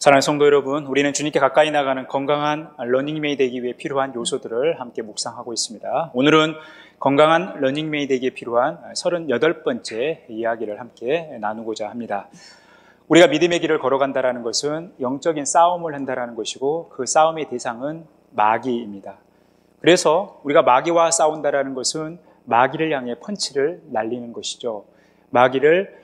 사랑하는 성도 여러분, 우리는 주님께 가까이 나가는 건강한 러닝맨이 되기 위해 필요한 요소들을 함께 묵상하고 있습니다. 오늘은 건강한 러닝맨이 되기에 필요한 38번째 이야기를 함께 나누고자 합니다. 우리가 믿음의 길을 걸어간다는 것은 영적인 싸움을 한다는 것이고 그 싸움의 대상은 마귀입니다. 그래서 우리가 마귀와 싸운다는 것은 마귀를 향해 펀치를 날리는 것이죠. 마귀를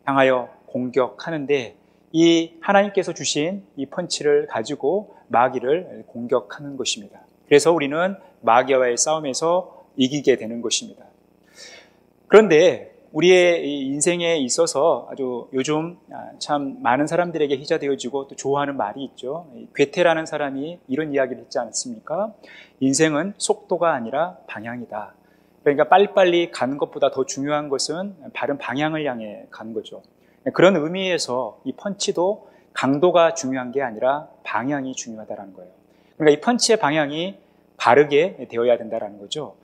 향하여 공격하는데 이 하나님께서 주신 이 펀치를 가지고 마귀를 공격하는 것입니다. 그래서 우리는 마귀와의 싸움에서 이기게 되는 것입니다. 그런데 우리의 인생에 있어서 아주 요즘 참 많은 사람들에게 희자되어지고 또 좋아하는 말이 있죠. 괴테라는 사람이 이런 이야기를 했지 않습니까? 인생은 속도가 아니라 방향이다. 그러니까 빨리빨리 가는 것보다 더 중요한 것은 바른 방향을 향해 가는 거죠. 그런 의미에서 이 펀치도 강도가 중요한 게 아니라 방향이 중요하다는 거예요. 그러니까 이 펀치의 방향이 바르게 되어야 된다는 거죠.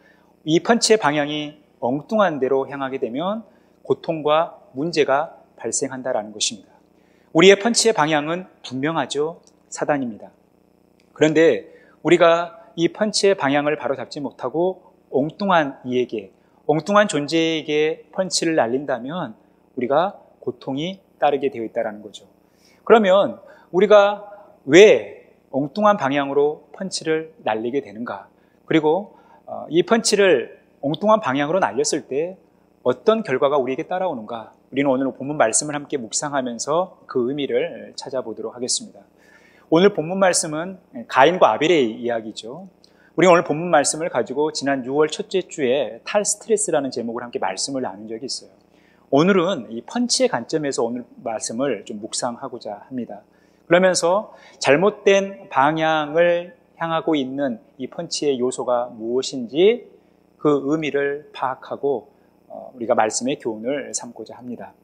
이 펀치의 방향이 엉뚱한 데로 향하게 되면 고통과 문제가 발생한다는 것입니다. 우리의 펀치의 방향은 분명하죠. 사단입니다. 그런데 우리가 이 펀치의 방향을 바로잡지 못하고 엉뚱한 이에게, 엉뚱한 존재에게 펀치를 날린다면 우리가 고통이 따르게 되어 있다는 거죠. 그러면 우리가 왜 엉뚱한 방향으로 펀치를 날리게 되는가? 그리고 이 펀치를 엉뚱한 방향으로 날렸을 때 어떤 결과가 우리에게 따라오는가? 우리는 오늘 본문 말씀을 함께 묵상하면서 그 의미를 찾아보도록 하겠습니다. 오늘 본문 말씀은 가인과 아벨의 이야기죠. 우리가 오늘 본문 말씀을 가지고 지난 6월 첫째 주에 탈스트레스라는 제목을 함께 말씀을 나눈 적이 있어요. 오늘은 이 펀치의 관점에서 오늘 말씀을 좀 묵상하고자 합니다. 그러면서 잘못된 방향을 향하고 있는 이 펀치의 요소가 무엇인지 그 의미를 파악하고 우리가 말씀의 교훈을 삼고자 합니다.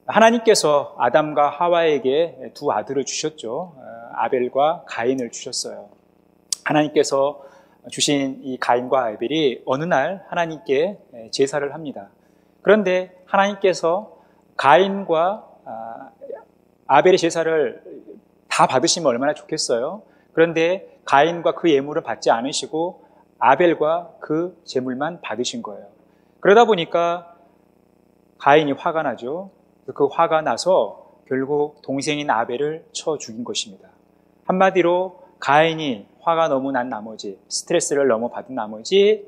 하나님께서 아담과 하와에게 두 아들을 주셨죠. 아벨과 가인을 주셨어요. 하나님께서 주신 이 가인과 아벨이 어느 날 하나님께 제사를 합니다. 그런데 하나님께서 가인과 아벨의 제사를 다 받으시면 얼마나 좋겠어요. 그런데 가인과 그 예물을 받지 않으시고 아벨과 그 제물만 받으신 거예요. 그러다 보니까 가인이 화가 나죠. 그 화가 나서 결국 동생인 아벨을 쳐 죽인 것입니다. 한마디로 가인이 화가 너무 난 나머지, 스트레스를 너무 받은 나머지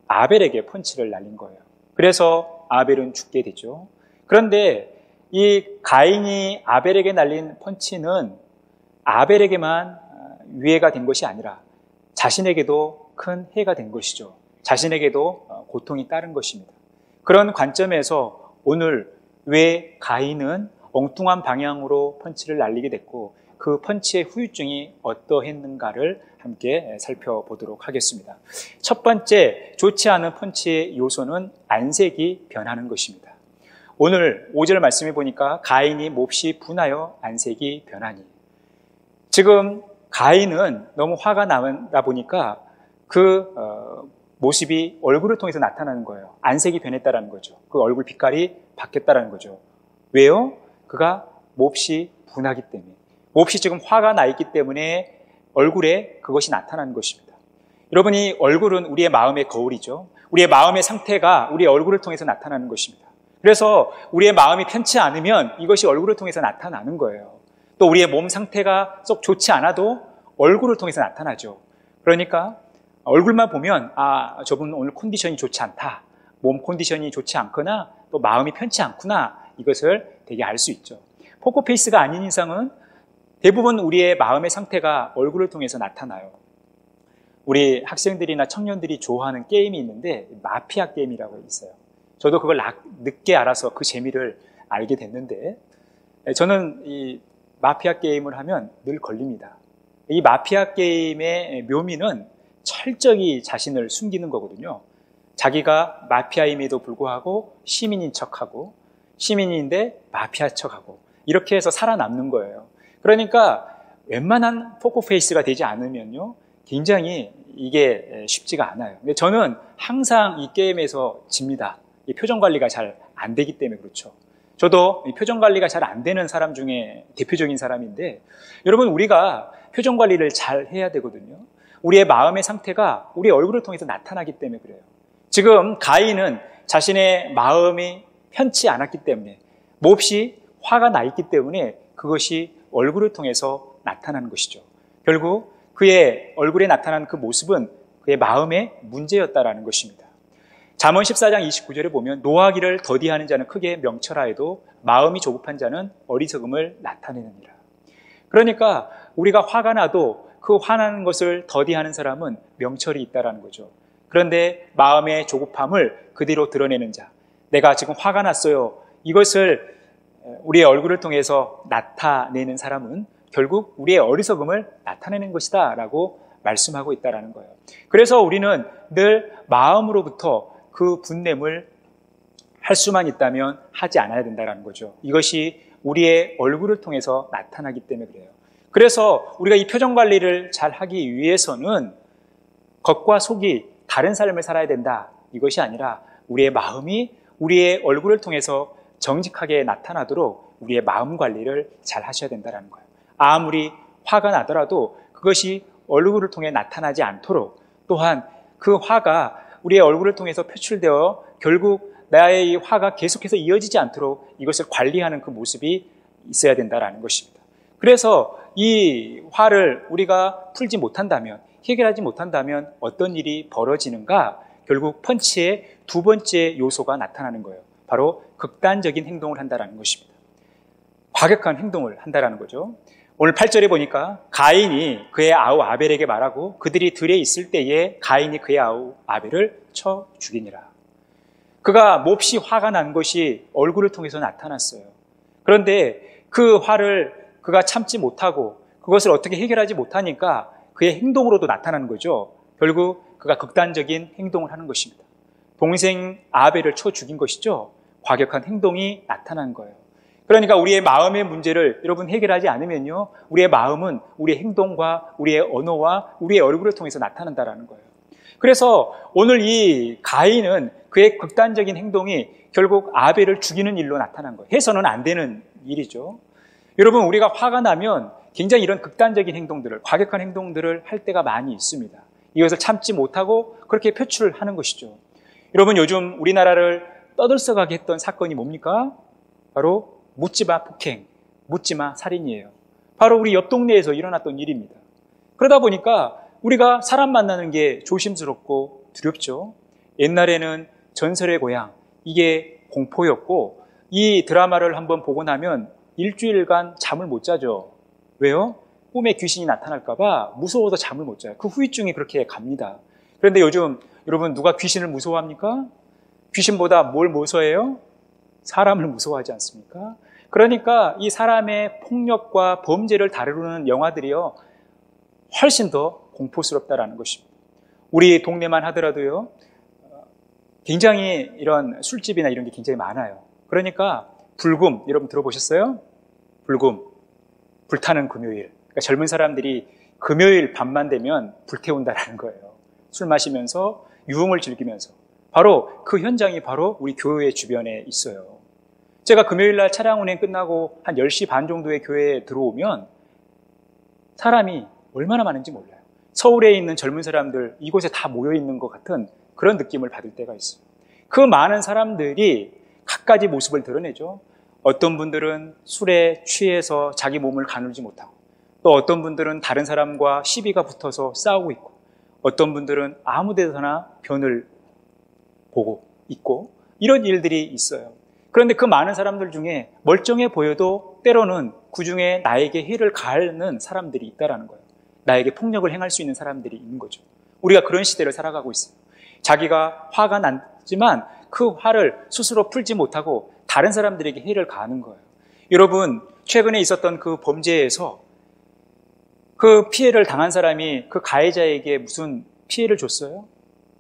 아벨에게 펀치를 날린 거예요. 그래서 아벨은 죽게 되죠. 그런데 이 가인이 아벨에게 날린 펀치는 아벨에게만 위해가 된 것이 아니라 자신에게도 큰 해가 된 것이죠. 자신에게도 고통이 따른 것입니다. 그런 관점에서 오늘 왜 가인은 엉뚱한 방향으로 펀치를 날리게 됐고 그 펀치의 후유증이 어떠했는가를 함께 살펴보도록 하겠습니다. 첫 번째, 좋지 않은 펀치의 요소는 안색이 변하는 것입니다. 오늘 5절 말씀해 보니까 가인이 몹시 분하여 안색이 변하니. 지금 가인은 너무 화가 나다 보니까 그 모습이 얼굴을 통해서 나타나는 거예요. 안색이 변했다는 거죠. 그 얼굴 빛깔이 바뀌었다는 거죠. 왜요? 그가 몹시 분하기 때문에. 몹시 지금 화가 나 있기 때문에 얼굴에 그것이 나타나는 것입니다. 여러분이 얼굴은 우리의 마음의 거울이죠. 우리의 마음의 상태가 우리의 얼굴을 통해서 나타나는 것입니다. 그래서 우리의 마음이 편치 않으면 이것이 얼굴을 통해서 나타나는 거예요. 또 우리의 몸 상태가 썩 좋지 않아도 얼굴을 통해서 나타나죠. 그러니까 얼굴만 보면 저분 오늘 컨디션이 좋지 않다. 몸 컨디션이 좋지 않거나 또 마음이 편치 않구나. 이것을 되게 알 수 있죠. 포커페이스가 아닌 이상은 대부분 우리의 마음의 상태가 얼굴을 통해서 나타나요. 우리 학생들이나 청년들이 좋아하는 게임이 있는데 마피아 게임이라고 있어요. 저도 그걸 늦게 알아서 그 재미를 알게 됐는데 저는 이 마피아 게임을 하면 늘 걸립니다. 이 마피아 게임의 묘미는 철저히 자신을 숨기는 거거든요. 자기가 마피아임에도 불구하고 시민인 척하고 시민인데 마피아 척하고 이렇게 해서 살아남는 거예요. 그러니까 웬만한 포커페이스가 되지 않으면요 굉장히 이게 쉽지가 않아요. 근데 저는 항상 이 게임에서 집니다. 이 표정 관리가 잘 안 되기 때문에 그렇죠. 저도 표정 관리가 잘 안 되는 사람 중에 대표적인 사람인데, 여러분, 우리가 표정 관리를 잘 해야 되거든요. 우리의 마음의 상태가 우리의 얼굴을 통해서 나타나기 때문에 그래요. 지금 가인은 자신의 마음이 편치 않았기 때문에, 몹시 화가 나 있기 때문에 그것이 얼굴을 통해서 나타나는 것이죠. 결국 그의 얼굴에 나타난 그 모습은 그의 마음의 문제였다라는 것입니다. 잠언 14장 29절에 보면 노하기를 더디하는 자는 크게 명철하여도 마음이 조급한 자는 어리석음을 나타내느니라. 그러니까 우리가 화가 나도 그 화나는 것을 더디하는 사람은 명철이 있다라는 거죠. 그런데 마음의 조급함을 그대로 드러내는 자, 내가 지금 화가 났어요, 이것을 우리의 얼굴을 통해서 나타내는 사람은 결국 우리의 어리석음을 나타내는 것이다 라고 말씀하고 있다는 거예요. 그래서 우리는 늘 마음으로부터 그 분냄을 할 수만 있다면 하지 않아야 된다는 거죠. 이것이 우리의 얼굴을 통해서 나타나기 때문에 그래요. 그래서 우리가 이 표정 관리를 잘 하기 위해서는 겉과 속이 다른 삶을 살아야 된다, 이것이 아니라 우리의 마음이 우리의 얼굴을 통해서 정직하게 나타나도록 우리의 마음 관리를 잘 하셔야 된다는 거예요. 아무리 화가 나더라도 그것이 얼굴을 통해 나타나지 않도록, 또한 그 화가 우리의 얼굴을 통해서 표출되어 결국 나의 이 화가 계속해서 이어지지 않도록 이것을 관리하는 그 모습이 있어야 된다는 것입니다. 그래서 이 화를 우리가 풀지 못한다면, 해결하지 못한다면 어떤 일이 벌어지는가? 결국 펀치의 두 번째 요소가 나타나는 거예요. 바로 극단적인 행동을 한다는 것입니다. 과격한 행동을 한다는 거죠. 오늘 8절에 보니까 가인이 그의 아우 아벨에게 말하고 그들이 들에 있을 때에 가인이 그의 아우 아벨을 쳐 죽이니라. 그가 몹시 화가 난 것이 얼굴을 통해서 나타났어요. 그런데 그 화를 그가 참지 못하고 그것을 어떻게 해결하지 못하니까 그의 행동으로도 나타나는 거죠. 결국 그가 극단적인 행동을 하는 것입니다. 동생 아벨을 쳐 죽인 것이죠. 과격한 행동이 나타난 거예요. 그러니까 우리의 마음의 문제를 여러분 해결하지 않으면요, 우리의 마음은 우리의 행동과 우리의 언어와 우리의 얼굴을 통해서 나타난다는 거예요. 그래서 오늘 이 가인은 그의 극단적인 행동이 결국 아벨을 죽이는 일로 나타난 거예요. 해서는 안 되는 일이죠. 여러분, 우리가 화가 나면 굉장히 이런 극단적인 행동들을, 과격한 행동들을 할 때가 많이 있습니다. 이것을 참지 못하고 그렇게 표출하는 것이죠. 여러분, 요즘 우리나라를 떠들썩하게 했던 사건이 뭡니까? 바로 묻지마 폭행, 묻지마 살인이에요. 바로 우리 옆 동네에서 일어났던 일입니다. 그러다 보니까 우리가 사람 만나는 게 조심스럽고 두렵죠. 옛날에는 전설의 고향, 이게 공포였고, 이 드라마를 한번 보고 나면 일주일간 잠을 못 자죠. 왜요? 꿈에 귀신이 나타날까봐 무서워서 잠을 못 자요. 그 후유증이 그렇게 갑니다. 그런데 요즘 여러분, 누가 귀신을 무서워합니까? 귀신보다 뭘 무서워해요? 사람을 무서워하지 않습니까? 그러니까 이 사람의 폭력과 범죄를 다루는 영화들이요, 훨씬 더 공포스럽다라는 것입니다. 우리 동네만 하더라도요, 굉장히 이런 술집이나 이런 게 굉장히 많아요. 그러니까 불금, 여러분 들어보셨어요? 불금, 불타는 금요일. 그러니까 젊은 사람들이 금요일 밤만 되면 불태운다라는 거예요. 술 마시면서 유흥을 즐기면서. 바로 그 현장이 바로 우리 교회 주변에 있어요. 제가 금요일 날 차량 운행 끝나고 한 10시 반 정도에 교회에 들어오면 사람이 얼마나 많은지 몰라요. 서울에 있는 젊은 사람들 이곳에 다 모여 있는 것 같은 그런 느낌을 받을 때가 있어요. 그 많은 사람들이 갖가지 모습을 드러내죠. 어떤 분들은 술에 취해서 자기 몸을 가누지 못하고, 또 어떤 분들은 다른 사람과 시비가 붙어서 싸우고 있고, 어떤 분들은 아무 데서나 변을 보고 있고, 이런 일들이 있어요. 그런데 그 많은 사람들 중에 멀쩡해 보여도 때로는 그중에 나에게 해를 가하는 사람들이 있다는 거예요. 나에게 폭력을 행할 수 있는 사람들이 있는 거죠. 우리가 그런 시대를 살아가고 있어요. 자기가 화가 났지만 그 화를 스스로 풀지 못하고 다른 사람들에게 해를 가하는 거예요. 여러분, 최근에 있었던 그 범죄에서 그 피해를 당한 사람이 그 가해자에게 무슨 피해를 줬어요?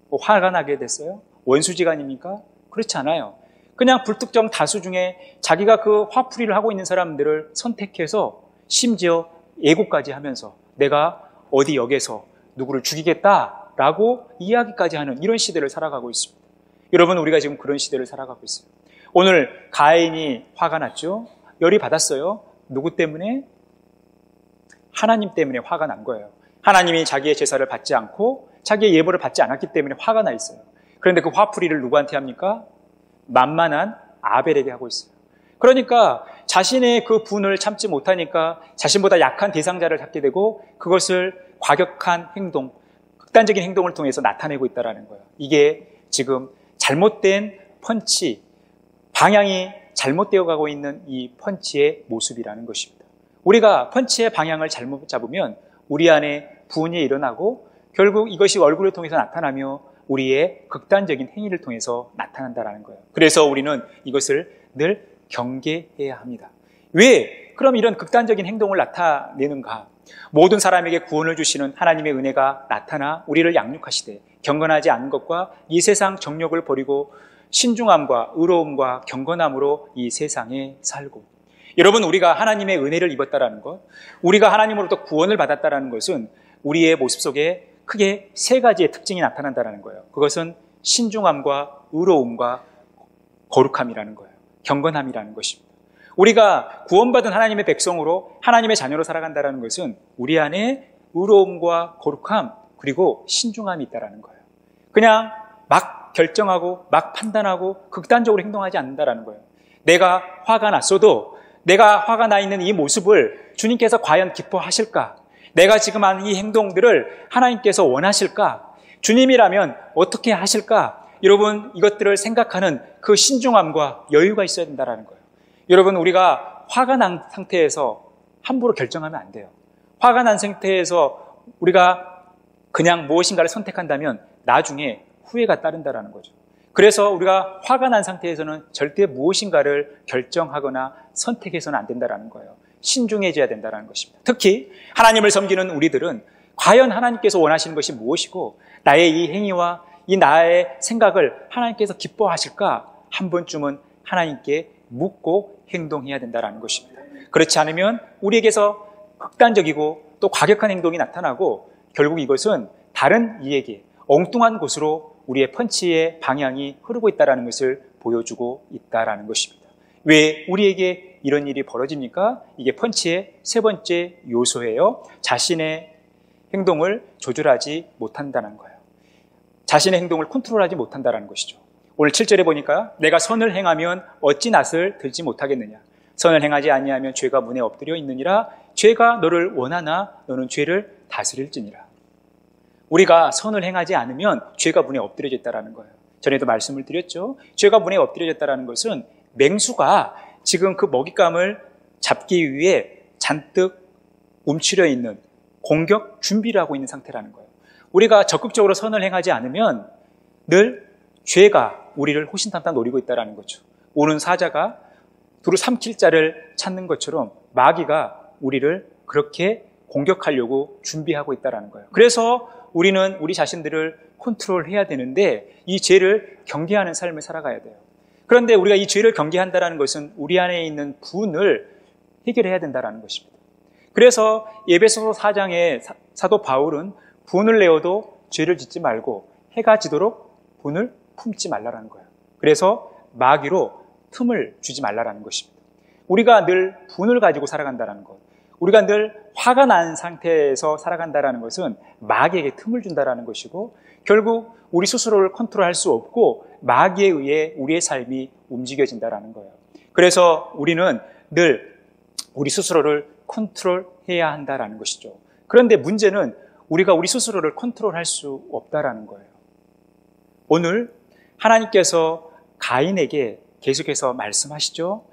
뭐 화가 나게 됐어요? 원수지간입니까? 그렇지 않아요. 그냥 불특정 다수 중에 자기가 그 화풀이를 하고 있는 사람들을 선택해서 심지어 예고까지 하면서 내가 어디 역에서 누구를 죽이겠다라고 이야기까지 하는 이런 시대를 살아가고 있습니다. 여러분, 우리가 지금 그런 시대를 살아가고 있어요. 오늘 가인이 화가 났죠? 열이 받았어요. 누구 때문에? 하나님 때문에 화가 난 거예요. 하나님이 자기의 제사를 받지 않고 자기의 예물을 받지 않았기 때문에 화가 나 있어요. 그런데 그 화풀이를 누구한테 합니까? 만만한 아벨에게 하고 있어요. 그러니까 자신의 그 분을 참지 못하니까 자신보다 약한 대상자를 잡게 되고 그것을 과격한 행동, 극단적인 행동을 통해서 나타내고 있다는 거예요. 이게 지금 잘못된 펀치, 방향이 잘못되어 가고 있는 이 펀치의 모습이라는 것입니다. 우리가 펀치의 방향을 잘못 잡으면 우리 안에 분이 일어나고 결국 이것이 얼굴을 통해서 나타나며 우리의 극단적인 행위를 통해서 나타난다는 거예요. 그래서 우리는 이것을 늘 경계해야 합니다. 왜 그럼 이런 극단적인 행동을 나타내는가? 모든 사람에게 구원을 주시는 하나님의 은혜가 나타나 우리를 양육하시되 경건하지 않은 것과 이 세상 정욕을 버리고 신중함과 의로움과 경건함으로 이 세상에 살고. 여러분, 우리가 하나님의 은혜를 입었다라는 것, 우리가 하나님으로부터 구원을 받았다라는 것은 우리의 모습 속에 크게 세 가지의 특징이 나타난다는 거예요. 그것은 신중함과 의로움과 거룩함이라는 거예요. 경건함이라는 것입니다. 우리가 구원받은 하나님의 백성으로 하나님의 자녀로 살아간다는 것은 우리 안에 의로움과 거룩함 그리고 신중함이 있다는 거예요. 그냥 막 결정하고 막 판단하고 극단적으로 행동하지 않는다는 거예요. 내가 화가 났어도 내가 화가 나 있는 이 모습을 주님께서 과연 기뻐하실까? 내가 지금 하는 이 행동들을 하나님께서 원하실까? 주님이라면 어떻게 하실까? 여러분, 이것들을 생각하는 그 신중함과 여유가 있어야 된다는 거예요. 여러분, 우리가 화가 난 상태에서 함부로 결정하면 안 돼요. 화가 난 상태에서 우리가 그냥 무엇인가를 선택한다면 나중에 후회가 따른다는 거죠. 그래서 우리가 화가 난 상태에서는 절대 무엇인가를 결정하거나 선택해서는 안 된다는 거예요. 신중해져야 된다는 것입니다. 특히 하나님을 섬기는 우리들은 과연 하나님께서 원하시는 것이 무엇이고 나의 이 행위와 이 나의 생각을 하나님께서 기뻐하실까 한 번쯤은 하나님께 묻고 행동해야 된다는 것입니다. 그렇지 않으면 우리에게서 극단적이고 또 과격한 행동이 나타나고 결국 이것은 다른 이에게 엉뚱한 곳으로 우리의 펀치의 방향이 흐르고 있다는 것을 보여주고 있다는 것입니다. 왜 우리에게 이런 일이 벌어집니까? 이게 펀치의 세 번째 요소예요. 자신의 행동을 조절하지 못한다는 거예요. 자신의 행동을 컨트롤하지 못한다는 것이죠. 오늘 7절에 보니까 내가 선을 행하면 어찌 낯을 들지 못하겠느냐. 선을 행하지 아니하면 죄가 문에 엎드려 있느니라. 죄가 너를 원하나 너는 죄를 다스릴지니라. 우리가 선을 행하지 않으면 죄가 문에 엎드려져 있다는 거예요. 전에도 말씀을 드렸죠. 죄가 문에 엎드려져 있다는 것은 맹수가 지금 그 먹잇감을 잡기 위해 잔뜩 움츠려 있는 공격 준비를 하고 있는 상태라는 거예요. 우리가 적극적으로 선을 행하지 않으면 늘 죄가 우리를 호신탐탐 노리고 있다는 거죠. 오는 사자가 두루 삼킬 자를 찾는 것처럼 마귀가 우리를 그렇게 공격하려고 준비하고 있다는 거예요. 그래서 우리는 우리 자신들을 컨트롤해야 되는데 이 죄를 경계하는 삶을 살아가야 돼요. 그런데 우리가 이 죄를 경계한다는 것은 우리 안에 있는 분을 해결해야 된다는 것입니다. 그래서 에베소서 4장에 사도 바울은 분을 내어도 죄를 짓지 말고 해가 지도록 분을 품지 말라는 거예요. 그래서 마귀로 틈을 주지 말라는 것입니다. 우리가 늘 분을 가지고 살아간다는 것, 우리가 늘 화가 난 상태에서 살아간다는 것은 마귀에게 틈을 준다는 것이고 결국 우리 스스로를 컨트롤할 수 없고 마귀에 의해 우리의 삶이 움직여진다는 거예요. 그래서 우리는 늘 우리 스스로를 컨트롤해야 한다는 것이죠. 그런데 문제는 우리가 우리 스스로를 컨트롤할 수 없다는 거예요. 오늘 하나님께서 가인에게 계속해서 말씀하시죠.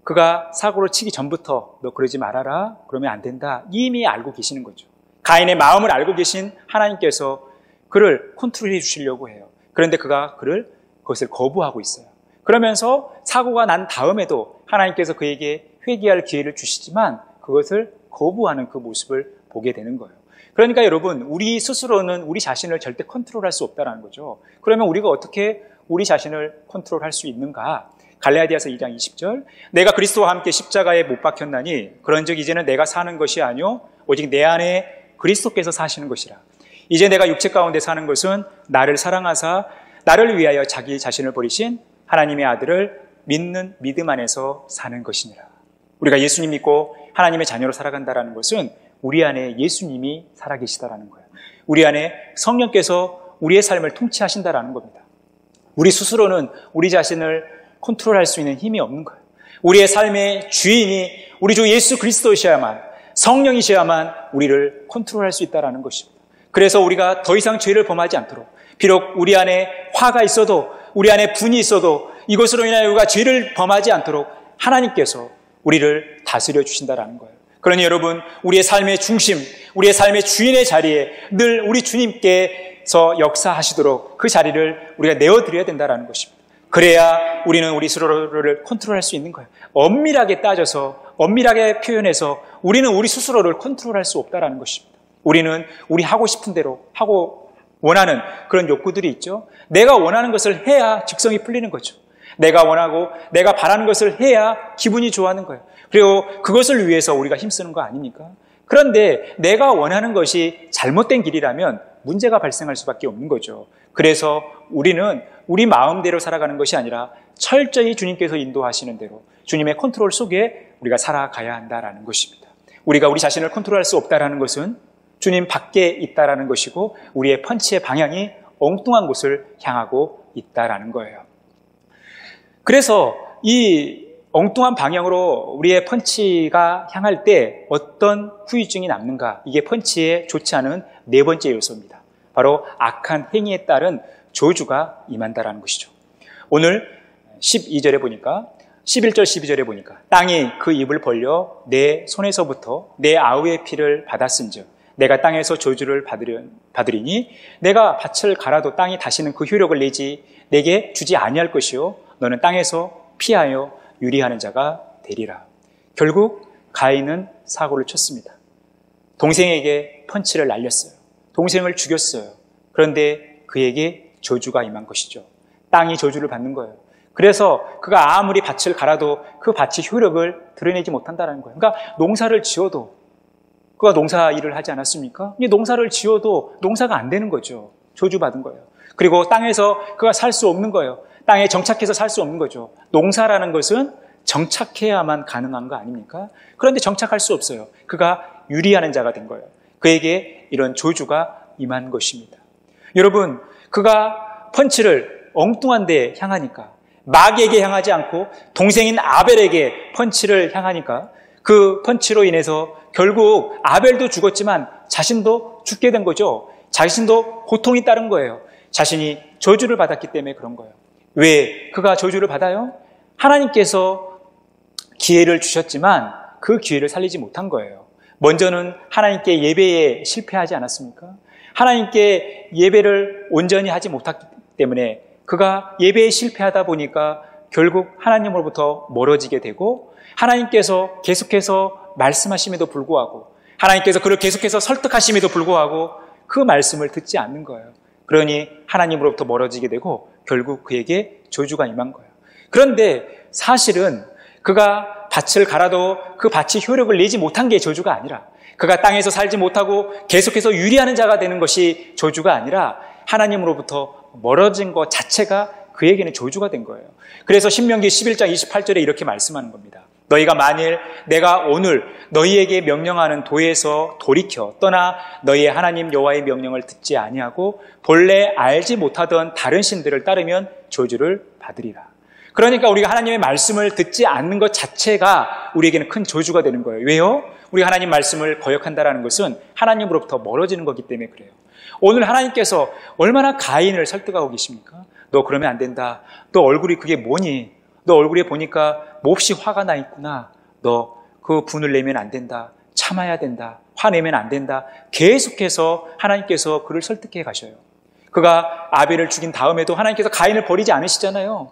그가 사고를 치기 전부터 너 그러지 말아라. 그러면 안 된다. 이미 알고 계시는 거죠. 가인의 마음을 알고 계신 하나님께서 그를 컨트롤해 주시려고 해요. 그런데 그가 그것을 거부하고 있어요. 그러면서 사고가 난 다음에도 하나님께서 그에게 회개할 기회를 주시지만 그것을 거부하는 그 모습을 보게 되는 거예요. 그러니까 여러분, 우리 스스로는 우리 자신을 절대 컨트롤할 수 없다는 거죠. 그러면 우리가 어떻게 우리 자신을 컨트롤할 수 있는가? 갈라디아서 2장 20절 내가 그리스도와 함께 십자가에 못 박혔나니 그런즉 이제는 내가 사는 것이 아니요 오직 내 안에 그리스도께서 사시는 것이라. 이제 내가 육체 가운데 사는 것은 나를 사랑하사 나를 위하여 자기 자신을 버리신 하나님의 아들을 믿는 믿음 안에서 사는 것이니라. 우리가 예수님 믿고 하나님의 자녀로 살아간다는 것은 우리 안에 예수님이 살아계시다라는 거예요. 우리 안에 성령께서 우리의 삶을 통치하신다라는 겁니다. 우리 스스로는 우리 자신을 컨트롤할 수 있는 힘이 없는 거예요. 우리의 삶의 주인이 우리 주 예수 그리스도이셔야만, 성령이셔야만 우리를 컨트롤할 수 있다는 것입니다. 그래서 우리가 더 이상 죄를 범하지 않도록, 비록 우리 안에 화가 있어도, 우리 안에 분이 있어도 이것으로 인하여 우리가 죄를 범하지 않도록 하나님께서 우리를 다스려 주신다는 거예요. 그러니 여러분, 우리의 삶의 중심, 우리의 삶의 주인의 자리에 늘 우리 주님께서 역사하시도록 그 자리를 우리가 내어드려야 된다는 것입니다. 그래야 우리는 우리 스스로를 컨트롤할 수 있는 거예요. 엄밀하게 따져서, 엄밀하게 표현해서 우리는 우리 스스로를 컨트롤할 수 없다는 것입니다. 우리는 우리 하고 싶은 대로 하고 원하는 그런 욕구들이 있죠. 내가 원하는 것을 해야 직성이 풀리는 거죠. 내가 원하고 내가 바라는 것을 해야 기분이 좋아하는 거예요. 그리고 그것을 위해서 우리가 힘쓰는 거 아닙니까? 그런데 내가 원하는 것이 잘못된 길이라면 문제가 발생할 수밖에 없는 거죠. 그래서 우리는 우리 마음대로 살아가는 것이 아니라 철저히 주님께서 인도하시는 대로 주님의 컨트롤 속에 우리가 살아가야 한다는 것입니다. 우리가 우리 자신을 컨트롤할 수 없다는 것은 주님 밖에 있다는 것이고 우리의 펀치의 방향이 엉뚱한 곳을 향하고 있다는 거예요. 그래서 이 엉뚱한 방향으로 우리의 펀치가 향할 때 어떤 후유증이 남는가? 이게 펀치에 좋지 않은 네 번째 요소입니다. 바로 악한 행위에 따른 저주가 임한다라는 것이죠. 오늘 12절에 보니까 11절 12절에 보니까 땅이 그 입을 벌려 내 손에서부터 내 아우의 피를 받았은즉 내가 땅에서 저주를 받으리니 내가 밭을 갈아도 땅이 다시는 그 효력을 내게 주지 아니할 것이요 너는 땅에서 피하여 유리하는 자가 되리라. 결국 가인은 사고를 쳤습니다. 동생에게 펀치를 날렸어요. 동생을 죽였어요. 그런데 그에게 저주가 임한 것이죠. 땅이 저주를 받는 거예요. 그래서 그가 아무리 밭을 갈아도 그 밭이 효력을 드러내지 못한다는 거예요. 그러니까 농사를 지어도 그가 농사 일을 하지 않았습니까? 이 농사를 지어도 농사가 안 되는 거죠. 저주받은 거예요. 그리고 땅에서 그가 살 수 없는 거예요. 땅에 정착해서 살 수 없는 거죠. 농사라는 것은 정착해야만 가능한 거 아닙니까? 그런데 정착할 수 없어요. 그가 유리하는 자가 된 거예요. 그에게 이런 저주가 임한 것입니다. 여러분, 그가 펀치를 엉뚱한 데 향하니까, 마귀에게 향하지 않고 동생인 아벨에게 펀치를 향하니까 그 펀치로 인해서 결국 아벨도 죽었지만 자신도 죽게 된 거죠. 자신도 고통이 따른 거예요. 자신이 저주를 받았기 때문에 그런 거예요. 왜 그가 저주를 받아요? 하나님께서 기회를 주셨지만 그 기회를 살리지 못한 거예요. 먼저는 하나님께 예배에 실패하지 않았습니까? 하나님께 예배를 온전히 하지 못했기 때문에 그가 예배에 실패하다 보니까 결국 하나님으로부터 멀어지게 되고 하나님께서 계속해서 말씀하심에도 불구하고 하나님께서 그를 계속해서 설득하심에도 불구하고 그 말씀을 듣지 않는 거예요. 그러니 하나님으로부터 멀어지게 되고 결국 그에게 저주가 임한 거예요. 그런데 사실은 그가 밭을 갈아도 그 밭이 효력을 내지 못한 게 저주가 아니라 그가 땅에서 살지 못하고 계속해서 유리하는 자가 되는 것이 저주가 아니라 하나님으로부터 멀어진 것 자체가 그에게는 저주가 된 거예요. 그래서 신명기 11장 28절에 이렇게 말씀하는 겁니다. 너희가 만일 내가 오늘 너희에게 명령하는 도에서 돌이켜 떠나 너희의 하나님 여호와의 명령을 듣지 아니하고 본래 알지 못하던 다른 신들을 따르면 저주를 받으리라. 그러니까 우리가 하나님의 말씀을 듣지 않는 것 자체가 우리에게는 큰 저주가 되는 거예요. 왜요? 우리가 하나님 말씀을 거역한다는 것은 하나님으로부터 멀어지는 거기 때문에 그래요. 오늘 하나님께서 얼마나 가인을 설득하고 계십니까? 너 그러면 안 된다. 너 얼굴이 그게 뭐니? 너 얼굴에 보니까 몹시 화가 나 있구나. 너 그 분을 내면 안 된다. 참아야 된다. 화내면 안 된다. 계속해서 하나님께서 그를 설득해 가셔요. 그가 아벨을 죽인 다음에도 하나님께서 가인을 버리지 않으시잖아요.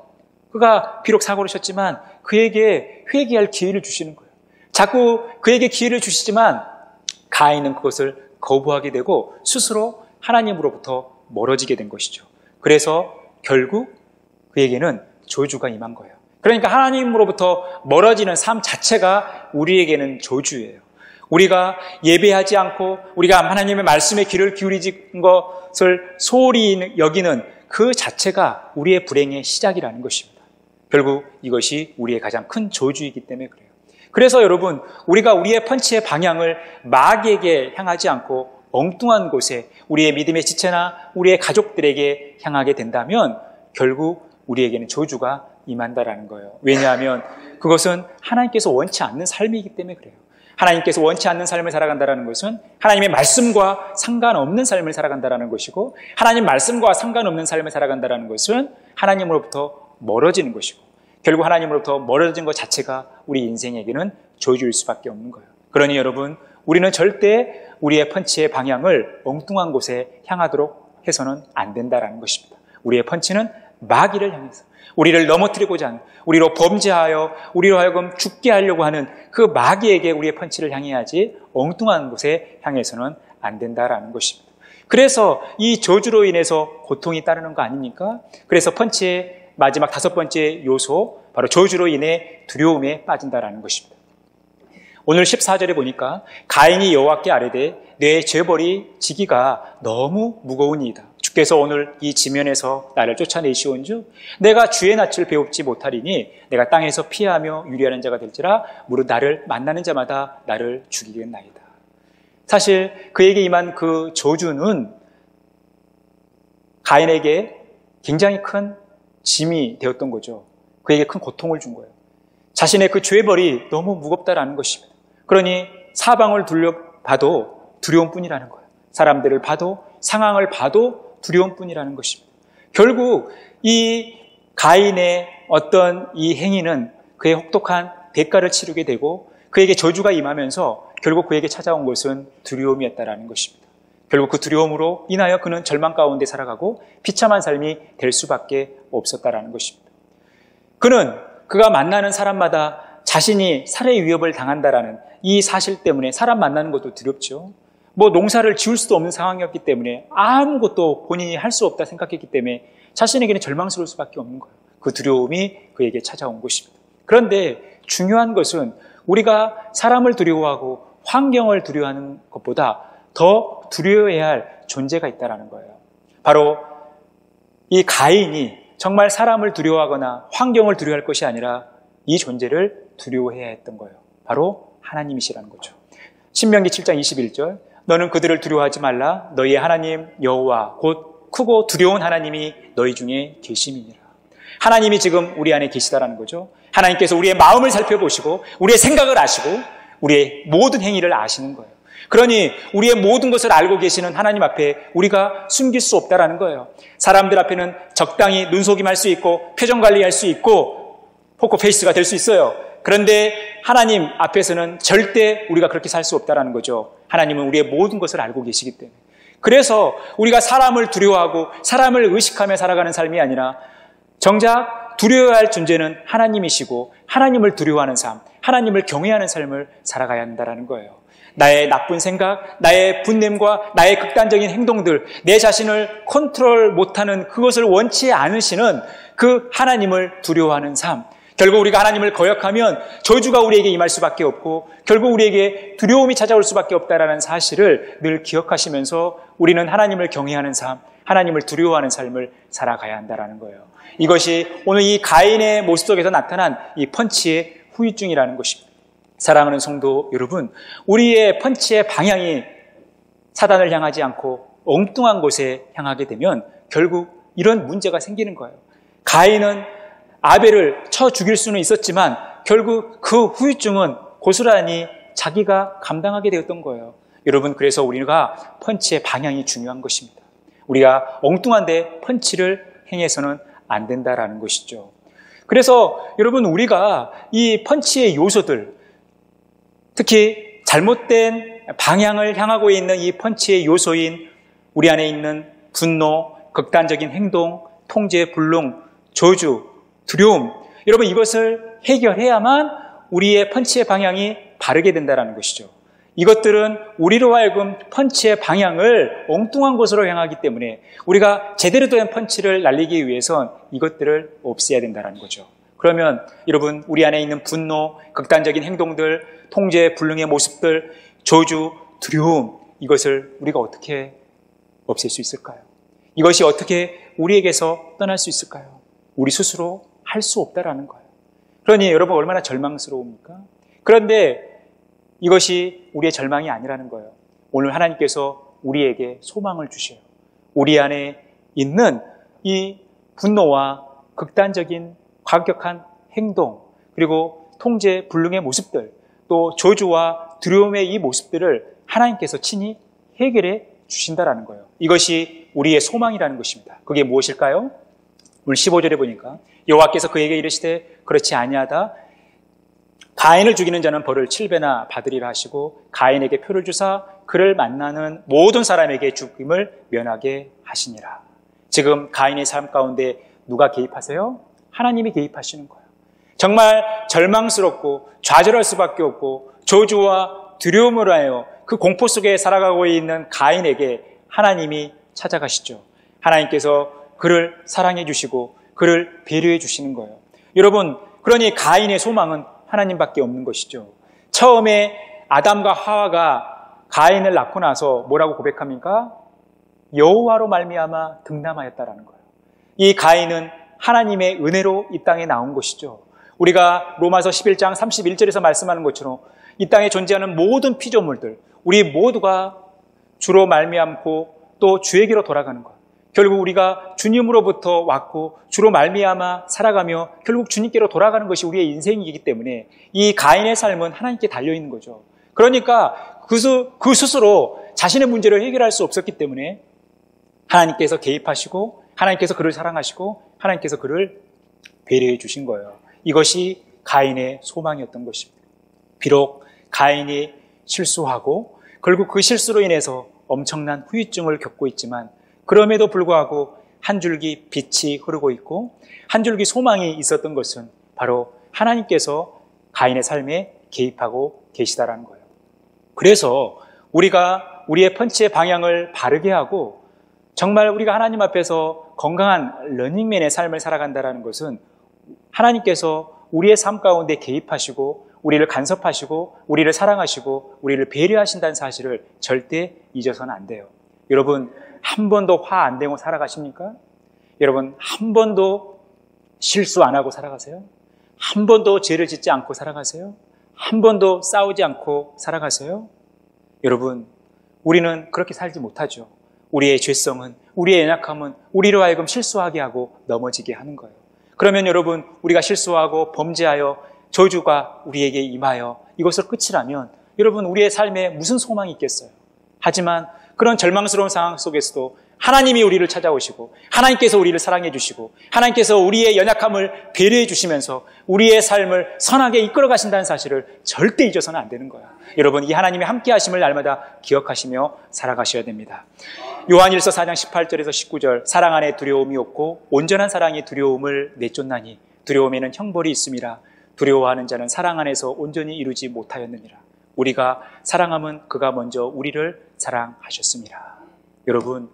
그가 비록 사고를 쳤지만 그에게 회개할 기회를 주시는 거예요. 자꾸 그에게 기회를 주시지만 가인은 그것을 거부하게 되고 스스로 하나님으로부터 멀어지게 된 것이죠. 그래서 결국 그에게는 저주가 임한 거예요. 그러니까 하나님으로부터 멀어지는 삶 자체가 우리에게는 저주예요. 우리가 예배하지 않고 우리가 하나님의 말씀에 귀를 기울이는 것을 소홀히 여기는 그 자체가 우리의 불행의 시작이라는 것입니다. 결국 이것이 우리의 가장 큰 저주이기 때문에 그래요. 그래서 여러분, 우리가 우리의 펀치의 방향을 마귀에게 향하지 않고 엉뚱한 곳에 우리의 믿음의 지체나 우리의 가족들에게 향하게 된다면 결국 우리에게는 저주가 임한다라는 거예요. 왜냐하면 그것은 하나님께서 원치 않는 삶이기 때문에 그래요. 하나님께서 원치 않는 삶을 살아간다는 것은 하나님의 말씀과 상관없는 삶을 살아간다는 것이고, 하나님 말씀과 상관없는 삶을 살아간다는 것은 하나님으로부터 멀어지는 것이고, 결국 하나님으로부터 멀어진 것 자체가 우리 인생에게는 저주일 수밖에 없는 거예요. 그러니 여러분, 우리는 절대 우리의 펀치의 방향을 엉뚱한 곳에 향하도록 해서는 안 된다는 것입니다. 우리의 펀치는 마귀를 향해서, 우리를 넘어뜨리고자 하는, 우리로 범죄하여 우리로 하여금 죽게 하려고 하는 그 마귀에게 우리의 펀치를 향해야지 엉뚱한 곳에 향해서는 안 된다라는 것입니다. 그래서 이 저주로 인해서 고통이 따르는 거 아닙니까? 그래서 펀치의 마지막 5번째 요소, 바로 저주로 인해 두려움에 빠진다라는 것입니다. 오늘 14절에 보니까 가인이 여호와께 아뢰되 내 죄벌이 지기가 너무 무거우니이다. 주께서 오늘 이 지면에서 나를 쫓아내시온즉 내가 주의 낯을 배웁지 못하리니 내가 땅에서 피하며 유리하는 자가 될지라 무릇 나를 만나는 자마다 나를 죽이겠나이다. 사실 그에게 임한 그 저주는 가인에게 굉장히 큰 짐이 되었던 거죠. 그에게 큰 고통을 준 거예요. 자신의 그 죄벌이 너무 무겁다라는 것입니다. 그러니 사방을 둘러봐도 두려움뿐이라는 거예요. 사람들을 봐도, 상황을 봐도 두려움뿐이라는 것입니다. 결국 이 가인의 어떤 이 행위는 그의 혹독한 대가를 치르게 되고 그에게 저주가 임하면서 결국 그에게 찾아온 것은 두려움이었다라는 것입니다. 결국 그 두려움으로 인하여 그는 절망 가운데 살아가고 비참한 삶이 될 수밖에 없었다라는 것입니다. 그가 만나는 사람마다 자신이 살해 위협을 당한다라는 이 사실 때문에 사람 만나는 것도 두렵죠. 농사를 지을 수도 없는 상황이었기 때문에 아무것도 본인이 할 수 없다 생각했기 때문에 자신에게는 절망스러울 수밖에 없는 거예요. 그 두려움이 그에게 찾아온 것입니다. 그런데 중요한 것은 우리가 사람을 두려워하고 환경을 두려워하는 것보다 더 두려워해야 할 존재가 있다는 거예요. 바로 이 가인이 정말 사람을 두려워하거나 환경을 두려워할 것이 아니라 이 존재를 두려워해야 했던 거예요. 바로 하나님이시라는 거죠. 신명기 7장 21절 너는 그들을 두려워하지 말라. 너희의 하나님 여호와 곧 크고 두려운 하나님이 너희 중에 계심이니라. 하나님이 지금 우리 안에 계시다라는 거죠. 하나님께서 우리의 마음을 살펴보시고 우리의 생각을 아시고 우리의 모든 행위를 아시는 거예요. 그러니 우리의 모든 것을 알고 계시는 하나님 앞에 우리가 숨길 수 없다라는 거예요. 사람들 앞에는 적당히 눈속임할 수 있고 표정 관리할 수 있고 포커페이스가 될 수 있어요. 그런데 하나님 앞에서는 절대 우리가 그렇게 살 수 없다라는 거죠. 하나님은 우리의 모든 것을 알고 계시기 때문에. 그래서 우리가 사람을 두려워하고 사람을 의식하며 살아가는 삶이 아니라 정작 두려워해야 할 존재는 하나님이시고 하나님을 두려워하는 삶, 하나님을 경외하는 삶을 살아가야 한다는 거예요. 나의 나쁜 생각, 나의 분냄과 나의 극단적인 행동들, 내 자신을 컨트롤 못하는 그것을 원치 않으시는 그 하나님을 두려워하는 삶. 결국 우리가 하나님을 거역하면 저주가 우리에게 임할 수밖에 없고 결국 우리에게 두려움이 찾아올 수밖에 없다는 사실을 늘 기억하시면서 우리는 하나님을 경외하는 삶, 하나님을 두려워하는 삶을 살아가야 한다는 거예요. 이것이 오늘 이 가인의 모습 속에서 나타난 이 펀치의 후유증이라는 것입니다. 사랑하는 성도 여러분, 우리의 펀치의 방향이 사단을 향하지 않고 엉뚱한 곳에 향하게 되면 결국 이런 문제가 생기는 거예요. 가인은 아벨을 쳐 죽일 수는 있었지만 결국 그 후유증은 고스란히 자기가 감당하게 되었던 거예요. 여러분, 그래서 우리가 펀치의 방향이 중요한 것입니다. 우리가 엉뚱한 데 펀치를 행해서는 안 된다라는 것이죠. 그래서 여러분, 우리가 이 펀치의 요소들, 특히 잘못된 방향을 향하고 있는 이 펀치의 요소인 우리 안에 있는 분노, 극단적인 행동, 통제, 불능, 저주, 두려움, 여러분 이것을 해결해야만 우리의 펀치의 방향이 바르게 된다는 것이죠. 이것들은 우리로 하여금 펀치의 방향을 엉뚱한 곳으로 향하기 때문에 우리가 제대로 된 펀치를 날리기 위해선 이것들을 없애야 된다는 거죠. 그러면 여러분, 우리 안에 있는 분노, 극단적인 행동들, 통제, 불능의 모습들, 저주, 두려움, 이것을 우리가 어떻게 없앨 수 있을까요? 이것이 어떻게 우리에게서 떠날 수 있을까요? 우리 스스로 할 수 없다라는 거예요. 그러니 여러분 얼마나 절망스러웁니까? 그런데 이것이 우리의 절망이 아니라는 거예요. 오늘 하나님께서 우리에게 소망을 주셔요. 우리 안에 있는 이 분노와 극단적인 과격한 행동, 그리고 통제 불능의 모습들, 또 저주와 두려움의 이 모습들을 하나님께서 친히 해결해 주신다라는 거예요. 이것이 우리의 소망이라는 것입니다. 그게 무엇일까요? 오늘 15절에 보니까 여호와께서 그에게 이르시되 그렇지 아니하다. 가인을 죽이는 자는 벌을 7배나 받으리라 하시고 가인에게 표를 주사 그를 만나는 모든 사람에게 죽임을 면하게 하시니라. 지금 가인의 삶 가운데 누가 개입하세요? 하나님이 개입하시는 거예요. 정말 절망스럽고 좌절할 수밖에 없고 저주와 두려움을 하여 그 공포 속에 살아가고 있는 가인에게 하나님이 찾아가시죠. 하나님께서 그를 사랑해 주시고 그를 배려해 주시는 거예요. 여러분, 그러니 가인의 소망은 하나님밖에 없는 것이죠. 처음에 아담과 하와가 가인을 낳고 나서 뭐라고 고백합니까? 여호와로 말미암아 등남하였다라는 거예요. 이 가인은 하나님의 은혜로 이 땅에 나온 것이죠. 우리가 로마서 11장 31절에서 말씀하는 것처럼 이 땅에 존재하는 모든 피조물들, 우리 모두가 주로 말미암고 또 주에게로 돌아가는 것. 결국 우리가 주님으로부터 왔고 주로 말미암아 살아가며 결국 주님께로 돌아가는 것이 우리의 인생이기 때문에 이 가인의 삶은 하나님께 달려있는 거죠. 그러니까 그 스스로 자신의 문제를 해결할 수 없었기 때문에 하나님께서 개입하시고 하나님께서 그를 사랑하시고 하나님께서 그를 배려해 주신 거예요. 이것이 가인의 소망이었던 것입니다. 비록 가인이 실수하고 결국 그 실수로 인해서 엄청난 후유증을 겪고 있지만 그럼에도 불구하고 한 줄기 빛이 흐르고 있고 한 줄기 소망이 있었던 것은 바로 하나님께서 가인의 삶에 개입하고 계시다라는 거예요. 그래서 우리가 우리의 펀치의 방향을 바르게 하고 정말 우리가 하나님 앞에서 건강한 러닝맨의 삶을 살아간다는 것은 하나님께서 우리의 삶 가운데 개입하시고 우리를 간섭하시고 우리를 사랑하시고 우리를 배려하신다는 사실을 절대 잊어서는 안 돼요. 여러분, 한 번도 화 안 내고 살아가십니까? 여러분, 한 번도 실수 안 하고 살아가세요? 한 번도 죄를 짓지 않고 살아가세요? 한 번도 싸우지 않고 살아가세요? 여러분, 우리는 그렇게 살지 못하죠. 우리의 죄성은, 우리의 연약함은 우리로 하여금 실수하게 하고 넘어지게 하는 거예요. 그러면 여러분, 우리가 실수하고 범죄하여 저주가 우리에게 임하여 이것을 끝이라면 여러분, 우리의 삶에 무슨 소망이 있겠어요? 하지만 그런 절망스러운 상황 속에서도 하나님이 우리를 찾아오시고 하나님께서 우리를 사랑해 주시고 하나님께서 우리의 연약함을 배려해 주시면서 우리의 삶을 선하게 이끌어 가신다는 사실을 절대 잊어서는 안 되는 거예요. 여러분, 이 하나님의 함께 하심을 날마다 기억하시며 살아가셔야 됩니다. 요한일서 4장 18절에서 19절 사랑 안에 두려움이 없고 온전한 사랑이 두려움을 내쫓나니 두려움에는 형벌이 있음이라 두려워하는 자는 사랑 안에서 온전히 이루지 못하였느니라. 우리가 사랑함은 그가 먼저 우리를 사랑하셨습니다. 여러분,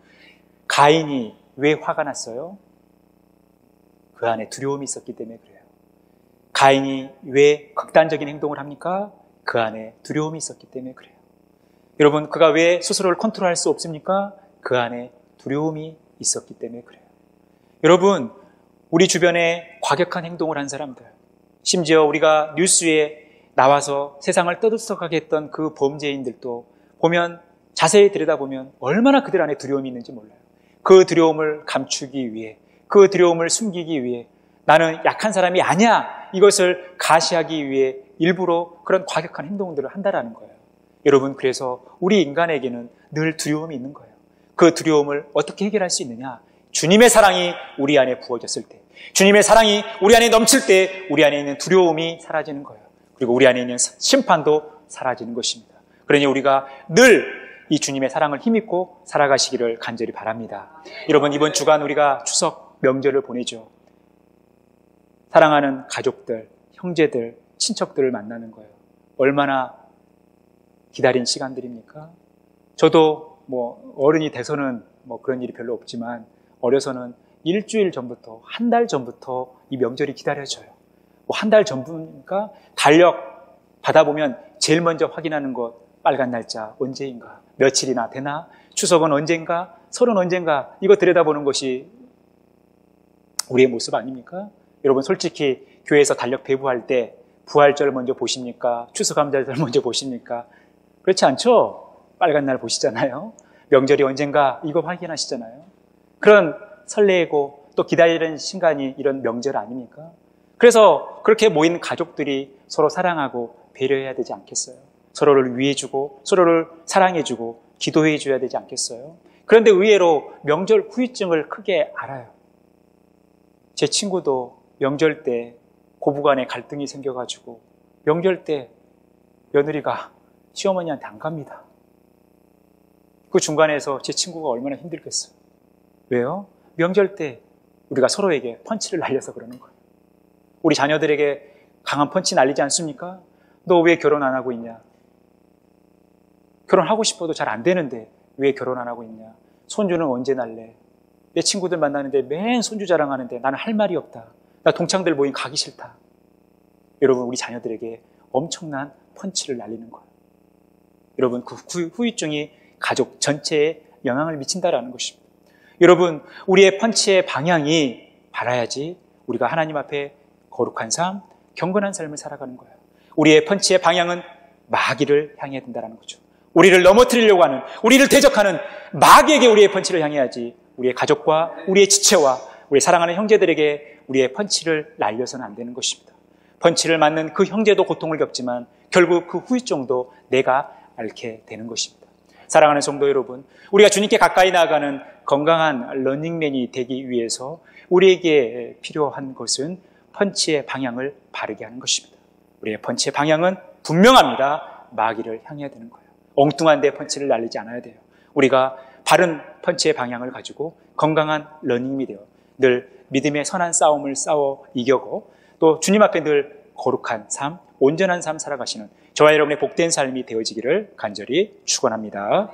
가인이 왜 화가 났어요? 그 안에 두려움이 있었기 때문에 그래요. 가인이 왜 극단적인 행동을 합니까? 그 안에 두려움이 있었기 때문에 그래요. 여러분, 그가 왜 스스로를 컨트롤할 수 없습니까? 그 안에 두려움이 있었기 때문에 그래요. 여러분, 우리 주변에 과격한 행동을 한 사람들, 심지어 우리가 뉴스에 나와서 세상을 떠들썩하게 했던 그 범죄인들도 보면 자세히 들여다보면 얼마나 그들 안에 두려움이 있는지 몰라요. 그 두려움을 감추기 위해, 그 두려움을 숨기기 위해 나는 약한 사람이 아니야, 이것을 가시하기 위해 일부러 그런 과격한 행동들을 한다라는 거예요. 여러분, 그래서 우리 인간에게는 늘 두려움이 있는 거예요. 그 두려움을 어떻게 해결할 수 있느냐? 주님의 사랑이 우리 안에 부어졌을 때, 주님의 사랑이 우리 안에 넘칠 때 우리 안에 있는 두려움이 사라지는 거예요. 그리고 우리 안에 있는 심판도 사라지는 것입니다. 그러니 우리가 늘 이 주님의 사랑을 힘입고 살아가시기를 간절히 바랍니다. 여러분, 이번 주간 우리가 추석 명절을 보내죠. 사랑하는 가족들, 형제들, 친척들을 만나는 거예요. 얼마나 기다린 시간들입니까? 저도 어른이 돼서는 그런 일이 별로 없지만 어려서는 일주일 전부터, 한 달 전부터 이 명절이 기다려져요. 한 달 전부니까 달력 받아보면 제일 먼저 확인하는 것, 빨간 날짜 언제인가, 며칠이나 되나, 추석은 언젠가, 설은 언젠가, 이거 들여다보는 것이 우리의 모습 아닙니까? 여러분 솔직히 교회에서 달력 배부할 때 부활절 먼저 보십니까? 추수감사절 먼저 보십니까? 그렇지 않죠? 빨간 날 보시잖아요. 명절이 언젠가 이거 확인하시잖아요. 그런 설레고 또 기다리는 순간이 이런 명절 아닙니까? 그래서 그렇게 모인 가족들이 서로 사랑하고 배려해야 되지 않겠어요? 서로를 위해주고 서로를 사랑해주고 기도해줘야 되지 않겠어요? 그런데 의외로 명절 후유증을 크게 알아요. 제 친구도 명절 때 고부간에 갈등이 생겨가지고 명절 때 며느리가 시어머니한테 안 갑니다. 그 중간에서 제 친구가 얼마나 힘들겠어요. 왜요? 명절 때 우리가 서로에게 펀치를 날려서 그러는 거예요. 우리 자녀들에게 강한 펀치 날리지 않습니까? 너 왜 결혼 안 하고 있냐? 결혼하고 싶어도 잘 안 되는데 왜 결혼 안 하고 있냐? 손주는 언제 날래? 내 친구들 만나는데 맨 손주 자랑하는데 나는 할 말이 없다. 나 동창들 모임 가기 싫다. 여러분, 우리 자녀들에게 엄청난 펀치를 날리는 거예요. 여러분, 그 후유증이 가족 전체에 영향을 미친다라는 것입니다. 여러분, 우리의 펀치의 방향이 바라야지 우리가 하나님 앞에 거룩한 삶, 경건한 삶을 살아가는 거예요. 우리의 펀치의 방향은 마귀를 향해야 된다는 거죠. 우리를 넘어뜨리려고 하는, 우리를 대적하는 마귀에게 우리의 펀치를 향해야지 우리의 가족과 우리의 지체와 우리 사랑하는 형제들에게 우리의 펀치를 날려서는 안 되는 것입니다. 펀치를 맞는 그 형제도 고통을 겪지만 결국 그 후유증도 내가 앓게 되는 것입니다. 사랑하는 성도 여러분, 우리가 주님께 가까이 나아가는 건강한 러닝맨이 되기 위해서 우리에게 필요한 것은 펀치의 방향을 바르게 하는 것입니다. 우리의 펀치의 방향은 분명합니다. 마귀를 향해야 되는 거예요. 엉뚱한 데 펀치를 날리지 않아야 돼요. 우리가 바른 펀치의 방향을 가지고 건강한 러닝이 되어 늘 믿음의 선한 싸움을 싸워 이겨고 또 주님 앞에 늘 거룩한 삶, 온전한 삶 살아가시는 저와 여러분의 복된 삶이 되어지기를 간절히 축원합니다.